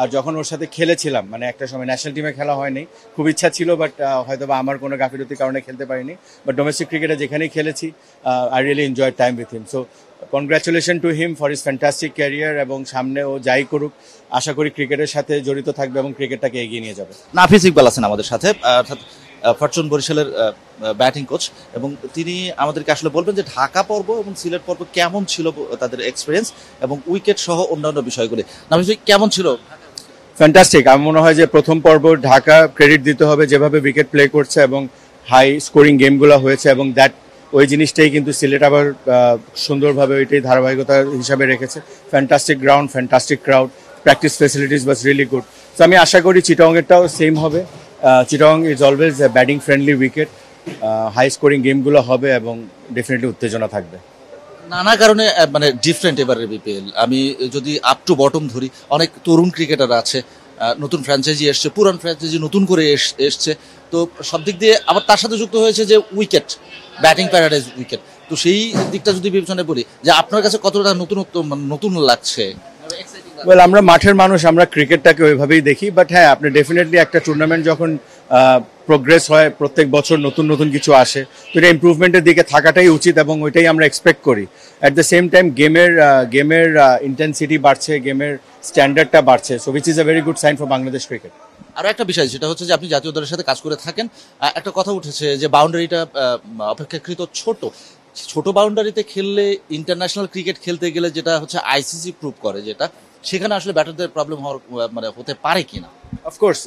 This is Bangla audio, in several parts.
আর যখন ওর সাথে খেলেছিলাম, মানে একটা সময় ন্যাশনাল টিমে খেলা হয়নি, খুব ইচ্ছা ছিল, বাট হয়তো বা আমার কোনো গাফিলতির কারণে খেলতে পারিনি। বাট ডোমেস্টিক ক্রিকেটে যেখানেই খেলেছি, I really enjoy time with him. So congratulation to him for his fantastic career, এবং সামনে ও যাই করুক আশা করি ক্রিকেটের সাথে জড়িত থাকবে এবং ক্রিকেটটাকে এগিয়ে নিয়ে যাবে। নাফিস ইকবাল আছেন আমাদের সাথে, অর্থাৎ ফরচুন বরিশালের ব্যাটিং কোচ, এবং তিনি আমাদেরকে আসলে বলবেন যে ঢাকা পর্ব এবং সিলেট পর্ব কেমন ছিল তাদের এক্সপিরিয়েন্স এবং উইকেট সহ অন্যান্য বিষয়গুলি। নাফিস ভাই, কেমন ছিল? ফ্যান্টাস্টিক। আমার মনে হয় যে প্রথম পর্ব ঢাকা ক্রেডিট দিতে হবে, যেভাবে উইকেট প্লে করছে এবং হাই স্কোরিং গেমগুলো হয়েছে, এবং দ্যাট ওই জিনিসটাই কিন্তু সিলেট আবার সুন্দরভাবে ওইটাই ধারাবাহিকতা হিসাবে রেখেছে। Fantastic ground, fantastic crowd, practice facilities was really good. তো আমি আশা করি চিটাগংয়েরটাও সেম হবে। Chittagong is always batting friendly wicket, high scoring গেমগুলো হবে এবং ডেফিনেটলি উত্তেজনা থাকবে। নানা কারণে মানে ডিফারেন্ট এবারের বিপিএল। আমি যদি আপ টু বটম ধরি, অনেক তরুণ ক্রিকেটার আছে, নতুন ফ্র্যাঞ্চাইজি এসছে, পুরান ফ্র্যাঞ্চাইজি নতুন করে এসছে। তো সব দিক দিয়ে আবার তার সাথে যুক্ত হয়েছে যে উইকেট, ব্যাটিং প্যারাডাইজ উইকেট। তো সেই দিকটা যদি বিবেচনায় বলি, যে আপনার কাছে কতটা নতুনত্ব নতুন লাগছে? ওয়েল, আমরা মাঠের মানুষ, আমরা ক্রিকেটটাকে ওইভাবেই দেখি। বাট হ্যাঁ, আপনি ডেফিনেটলি একটা টুর্নামেন্ট যখন প্রোগ্রেস হয়, প্রত্যেক বছর নতুন নতুন কিছু আসে, তো এটা ইম্প্রুভমেন্টের দিকে থাকাটাই উচিত এবং ওইটাই আমরা এক্সপেক্ট করি। অ্যাট দ্য সেম টাইম গেমের ইন্টেন্সিটি বাড়ছে, গেমের স্ট্যান্ডার্ডটা বাড়ছে, so which is a very good sign for Bangladesh cricket. আরও একটা বিষয়, সেটা হচ্ছে যে আপনি জাতীয় দলের সাথে কাজ করে থাকেন। একটা কথা উঠেছে যে বাউন্ডারিটা অপেক্ষাকৃত ছোট বাউন্ডারিতে খেললে, ইন্টারন্যাশনাল ক্রিকেট খেলতে গেলে যেটা হচ্ছে আইসিসি প্রুভ করে, যেটা সেখানে আসলে ব্যাটারদের প্রবলেম হওয়ার মানে হতে পারে কিনা? অফকোর্স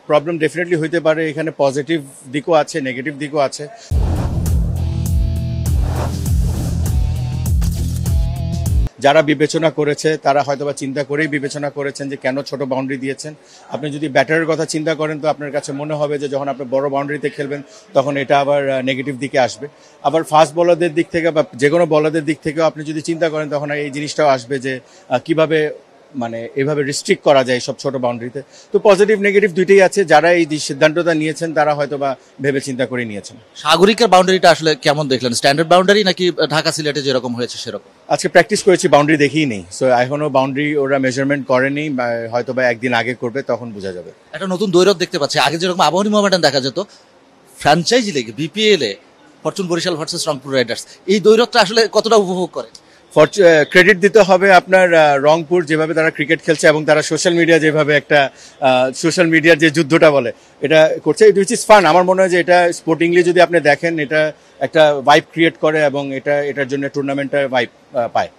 প্রবলেম ডেফিনেটলি হইতে পারে। এখানে পজিটিভ দিকও আছে, নেগেটিভ দিকও আছে। যারা বিবেচনা করেছে তারা হয়তোবা চিন্তা করেই বিবেচনা করেছেন যে কেন ছোট বাউন্ডারি দিয়েছেন। আপনি যদি ব্যাটারের কথা চিন্তা করেন, তো আপনার কাছে মনে হবে যে যখন আপনি বড় বাউন্ডারিতে খেলবেন তখন এটা আবার নেগেটিভ দিকে আসবে। আবার ফাস্ট বলারদের দিক থেকে বা যে কোনো বলারদের দিক থেকেও আপনি যদি চিন্তা করেন, তখন এই জিনিসটাও আসবে যে কিভাবে মানে এভাবে রিস্ট্রিক্ট করা যায় সব ছোট বাউন্ডারিতে। তো পজিটিভ নেগেটিভ দুইটাই আছে। যারা এই সিদ্ধান্তটা নিয়েছেন তারা হয়তো বা ভেবে চিন্তা করে নিয়েছেন। সাগরিকার বাউন্ডারিটা আসলে কেমন দেখলেন? স্ট্যান্ডার্ড বাউন্ডারি নাকি ঢাকা সিলেটে যেরকম হয়েছে সেরকম? আজকে প্র্যাকটিস করেছি, বাউন্ডারি দেখিই নেই। সো এখনো বাউন্ডারি ওরা মেজারমেন্ট করেনি, হয়তো বা একদিন আগে করবে, তখন বোঝা যাবে। একটা নতুন দ্বৈরথ দেখতে পাচ্ছি। আগে যেরকম আবাহনী মোহামেডান দেখা যেত ফ্র্যাঞ্চাইজি লিগে, বিপিএল এ Fortune Barishal versus Rangpur Riders, এই দ্বৈরথটা আসলে কতটা উপভোগ করে? ক্রেডিট দিতে হবে আপনার রংপুর, যেভাবে তারা ক্রিকেট খেলছে এবং তারা সোশ্যাল মিডিয়া যেভাবে একটা সোশ্যাল মিডিয়ার যে যুদ্ধটা বলে এটা করছে, উইচ ইজ ফান। আমার মনে হয় যে এটা স্পোর্টিংলি যদি আপনি দেখেন, এটা একটা ভাইব ক্রিয়েট করে এবং এটার জন্য টুর্নামেন্টটা ভাইব পায়।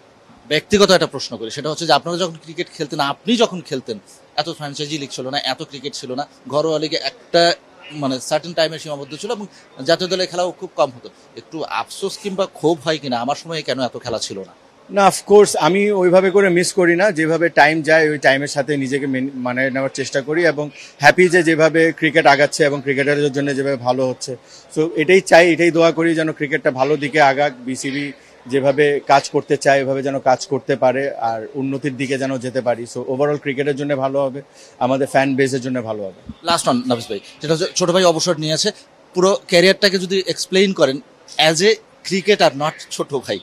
ব্যক্তিগত একটা প্রশ্ন করি, সেটা হচ্ছে যে আপনারা যখন ক্রিকেট খেলতেন, আপনি যখন খেলতেন, এত ফ্র্যাঞ্চাইজি লিগ ছিল না, এত ক্রিকেট ছিল না, ঘরোয়া লিগে একটা মানে সার্টেন টাইমে সীমাবদ্ধ ছিল এবং জাতীয় দলের খেলাও খুব কম হতো। একটু আফসোস কিংবা ক্ষোভ হয় কিনা আমার সময়ে কেন এত খেলা ছিল না? না, অফকোর্স আমি ওইভাবে করে মিস করি না। যেভাবে টাইম যায় ওই টাইমের সাথে নিজেকে মানিয়ে নেওয়ার চেষ্টা করি এবং হ্যাপি যে যেভাবে ক্রিকেট আগাচ্ছে এবং ক্রিকেটারদের জন্য যেভাবে ভালো হচ্ছে। সো এটাই চাই, এটাই দোয়া করি যেন ক্রিকেটটা ভালো দিকে আগাক। বিসিবি যেভাবে কাজ করতে চায় এভাবে যেন কাজ করতে পারে আর উন্নতির দিকে যেন যেতে পারি। সো ওভারঅল ক্রিকেটের জন্য ভালো হবে, আমাদের ফ্যান বেসের জন্য ভালো হবে। লাস্ট অন নাফিস ভাই, সেটা হচ্ছে ছোট ভাই অবসর নিয়েছে, পুরো ক্যারিয়ারটাকে যদি এক্সপ্লেইন করেন অ্যাজ এ ক্রিকেটার, নট ছোট ভাই,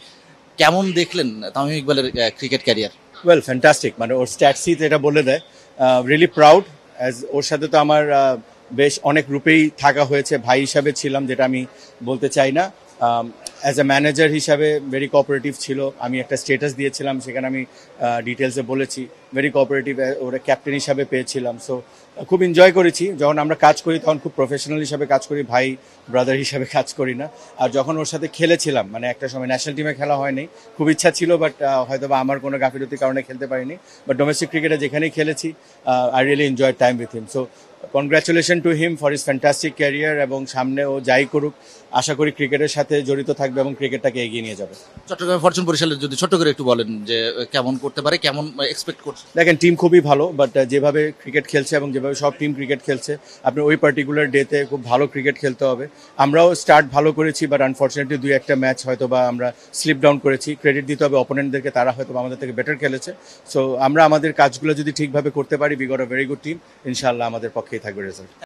কেমন দেখলেন তামিম ইকবালের ক্রিকেট ক্যারিয়ার? Well, fantastic. মানে ওর স্ট্যাটসই তো এটা বলে দেয়। Really proud. অ্যাজ ওর সাথে তো আমার বেশ অনেক রূপেই থাকা হয়েছে। ভাই হিসাবে ছিলাম, যেটা আমি বলতে চাই না। অ্যাজ এ ম্যানেজার হিসাবে ভেরি কোঅপারেটিভ ছিল। আমি একটা স্টেটাস দিয়েছিলাম, সেখানে আমি ডিটেলসে বলেছি ভেরি কোঅপারেটিভ। ওরা ক্যাপ্টেন হিসাবে পেয়েছিলাম। সো খুব এনজয় করেছি। যখন আমরা কাজ করি তখন খুব প্রফেশনাল হিসাবে কাজ করি, ভাই ব্রাদার হিসাবে কাজ করি না। আর যখন ওর সাথে খেলেছিলাম, মানে একটা সময় ন্যাশনাল টিমে খেলা হয়নি, খুব ইচ্ছা ছিল, বাট হয়তো বা আমার কোনো গাফিলতির কারণে খেলতে পারিনি। বাট ডোমেস্টিক ক্রিকেটে যেখানেই খেলেছি, I really enjoy time with him. So congratulation to him for his fantastic career, এবং সামনে ও যাই করুক আশা করি ক্রিকেটের সাথে জড়িত থাকবে এবং ক্রিকেটটাকে এগিয়ে নিয়ে যাবে। চট্টগ্রাম ফরচুন বরিশালের যদি ছোট্ট করে একটু বলেন যে কেমন করতে পারে, কেমন এক্সপেক্ট করছে? দেখেন, টিম খুবই ভালো, বাট যেভাবে ক্রিকেট খেলছে এবং যেভাবে সব টিম ক্রিকেট খেলছে, আপনি ওই পার্টিকুলার ডেতে খুব ভালো ক্রিকেট খেলতে হবে। আমরাও স্টার্ট ভালো করেছি, বাট আনফর্চুনেটলি দুই একটা ম্যাচ হয়তো বা আমরা স্লিপ ডাউন করেছি। ক্রেডিট দিতে হবে অপোনেন্টদেরকে, তারা হয়তো আমাদের থেকে বেটার খেলেছে। সো আমরা আমাদের কাজগুলো যদি ঠিকভাবে করতে পারি, we got a very good team, ইনশাআল্লাহ আমাদের পক্ষেই থাকবে রেজাল্ট।